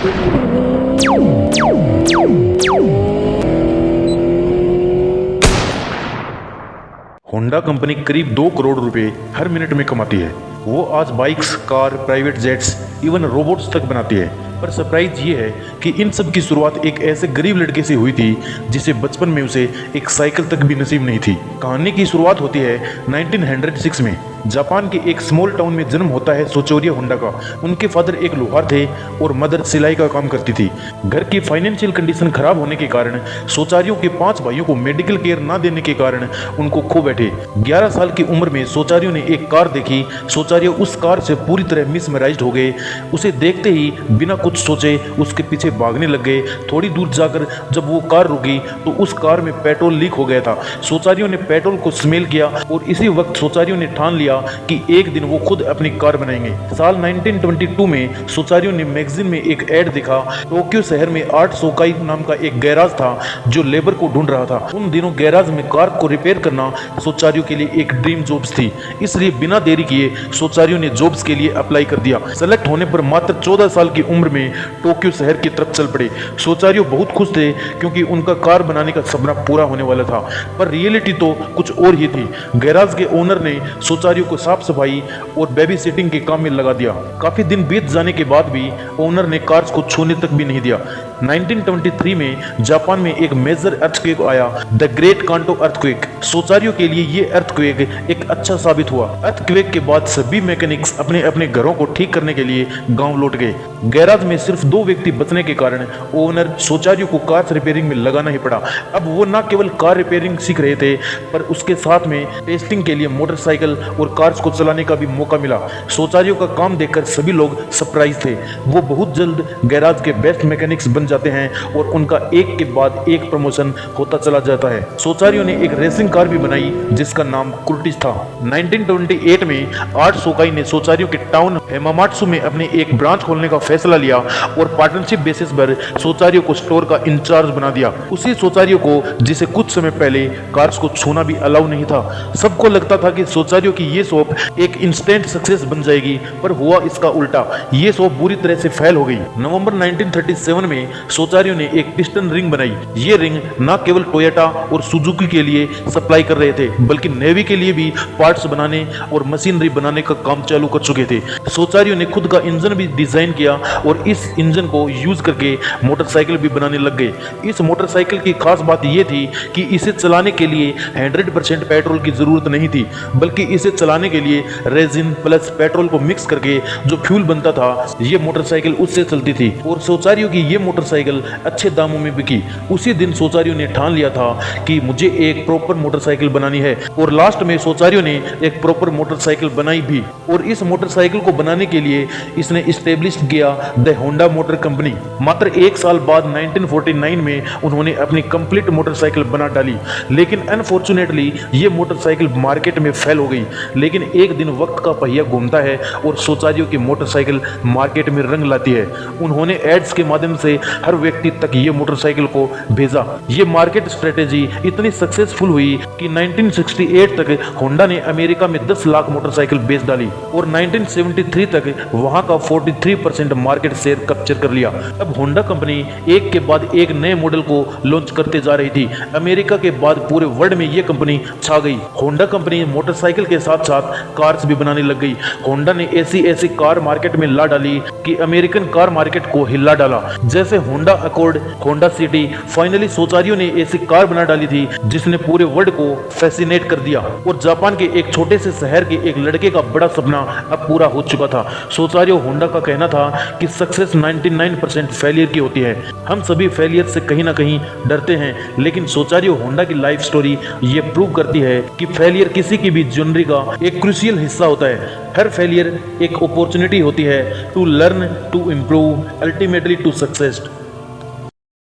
Honda company करीब 2 करोड़ रुपए हर minute में कमाती है। वो आज bikes, car, private jets, even robots तक बनाती है। पर सरप्राइज ये है कि इन सब की शुरुआत एक ऐसे गरीब लड़के से हुई थी जिसे बचपन में उसे एक साइकिल तक भी नसीब नहीं थी। कहानी की शुरुआत होती है 1906 में। जापान के एक स्मॉल टाउन में जन्म होता है सोचोरिया होंडा का। उनके फादर एक लोहार थे और मदर सिलाई का काम करती थी। घर की फाइनेंशियल कंडीशन खराब होने के कारण सोचारियों के 5 भाइयों को मेडिकल केयर ना देने के कारण उनको खो बैठे। 11 साल की उम्र में सोचारियों ने एक कार देखी। सोचारियों उस कार से पूरी तरह मिसमराइज्ड हो गए। उसे देखते ही बिना कुछ सोचे उसके पीछे भागने लग गए। थोड़ी दूर जाकर जब वो कार रुकी तो उस कार में पेट्रोल लीक हो गया था। सोचारियों ने पेट्रोल को स्मेल किया और इसी वक्त सोचारियों ने ठान लिया कि एक दिन वो खुद अपनी कार बनाएंगे। साल 1922 में सोचारियों ने मैगजीन में एक ऐड देखा। टोक्यो शहर में आर्ट सोकाई नाम का एक गैराज था जो लेबर को ढूंढ रहा था। उन दिनों गैराज में कार को रिपेयर करना सोचारियों के लिए एक ड्रीम जॉब्स थी, इसलिए बिना देरी किए सोचारियों ने जॉब्स के लिए अप्लाई कर दिया। सेलेक्ट होने पर मात्र 14 साल की उम्र में टोक्यो शहर की तरफ चल पड़े। सोचारियों बहुत खुश थे क्योंकि उनका कार बनाने का सपना पूरा होने वाला था, पर रियलिटी तो कुछ और ही थी। गैराज के ओनर ने सोचारियों को साफ सफाई और बेबी सिटिंग के काम में लगा दिया। काफी दिन बीत जाने के बाद भी ओनर ने कार्स को छूने तक भी नहीं दिया। 1923 में जापान में एक मेजर अर्थक्वेक आया, द ग्रेट कांटो अर्थक्वेक। सोचारियों के लिए ये अर्थक्वेक एक अच्छा साबित हुआ। अर्थक्वेक के बाद सभी मैकेनिक्स अपने अपने घरों को ठीक करने के लिए गांव लौट गए। गैराज में सिर्फ 2 व्यक्ति बचने के कारण ओनर सोचारियों को कार रिपेयरिंग में लगाना ही पड़ा। अब वो न केवल कार रिपेयरिंग सीख रहे थे, पर उसके साथ में टेस्टिंग के लिए मोटरसाइकिल और कार्स को चलाने का भी मौका मिला। सोचारियों का काम देखकर सभी लोग सरप्राइज थे। वो बहुत जल्द गैराज के बेस्ट मैकेनिक्स बन जाते हैं और उनका एक के बाद एक प्रमोशन होता चला जाता है। सोचारियों ने एक रेसिंग कार भी बनाई जिसका नाम कुर्टिस था। 1928 में आर्ट सोकाई ने सोचारियों के टाउन हेमामात्सु में अपने एक ब्रांच खोलने का फैसला लिया और पार्टनरशिप बेसिस पर सोचारियों को स्टोर का इंचार्ज बना दिया। उसी सोचारियों को जिसे कुछ समय पहले कार्स को छूना भी अलाउ नहीं था। सबको लगता था कि सोचारियों की ये शॉप एक इंस्टेंट सक्सेस बन जाएगी, पर हुआ इसका उल्टा। ये शॉप बुरी तरह से फेल हो गई। नवंबर 1937 में सोचारियों ने एक पिस्टन रिंग बनाई। ये रिंग न केवल टोयोटा और सुजुकी के लिए सप्लाई कर रहे थे, बल्कि नेवी के लिए भी पार्ट्स बनाने और मशीनरी बनाने का काम चालू कर चुके थे। सोचारियों ने खुद का इंजन भी डिजाइन किया और इस इंजन को यूज करके मोटरसाइकिल भी बनाने लग गए। इस मोटरसाइकिल की खास बात यह थी कि इसे चलाने के लिए 100% पेट्रोल की जरूरत नहीं थी, बल्कि इसे चलाने के लिए रेजिन प्लस पेट्रोल को मिक्स करके जो फ्यूल बनता था, ये मोटरसाइकिल उससे चलती थी। और सोचारियों की ये मोटरसाइकिल अच्छे दामों में बिकी। उसी दिन सोचारियों ने ठान लिया था कि मुझे एक प्रॉपर मोटरसाइकिल बनानी है, और लास्ट में सोचारियों ने एक प्रॉपर मोटरसाइकिल बनाई भी। और इस मोटरसाइकिल को बनाने के लिए इसने इस्टेब्लिश किया द होंडा मोटर कंपनी। मात्र 1 साल बाद 1949 में उन्होंने अपनी कंप्लीट मोटरसाइकिल बना डाली, लेकिन अनफॉर्चुनेटली ये मोटरसाइकिल मार्केट में फेल हो गई। लेकिन एक दिन वक्त का पहिया घूमता है और सोचारियों की मोटरसाइकिल मार्केट में रंग लाती है। उन्होंने एड्स के माध्यम से हर व्यक्ति तक ये मोटरसाइकिल को भेजा। ये मार्केट स्ट्रेटेजी इतनी सक्सेसफुल हुई कि 1968 तक होंडा ने अमेरिका में 10 लाख मोटरसाइकिल बेच डाली और 1973 तक वहां का 43% मार्केट शेयर कैप्चर कर लिया। अब होंडा कंपनी एक के बाद एक नए मॉडल को लॉन्च करते जा रही थी। अमेरिका के बाद पूरे वर्ल्ड में ये कंपनी छा गई। होंडा कंपनी मोटरसाइकिल के साथ साथ कार्स भी बनाने लग गई। होंडा ने ऐसी कार मार्केट में ला डाली कि अमेरिकन कार मार्केट को हिला डाला। जैसे Honda Accord, Honda City. Finally सोचारियों ने ऐसी कार बना डाली थी जिसने पूरे वर्ल्ड को फैसिनेट कर दिया, और जापान के एक छोटे से शहर के एक लड़के का बड़ा सपना अब पूरा हो चुका था। सोचारियो होंडा का कहना था कि सक्सेस 99% फेलियर की होती है। हम सभी फेलियर से कहीं ना कहीं डरते हैं, लेकिन सोचारियो होंडा की लाइफ स्टोरी ये प्रूव करती है कि फेलियर किसी की भी जर्नी का एक क्रूशियल हिस्सा होता है। हर फेलियर एक अपॉर्चुनिटी होती है to learn, to improve, ultimately to success.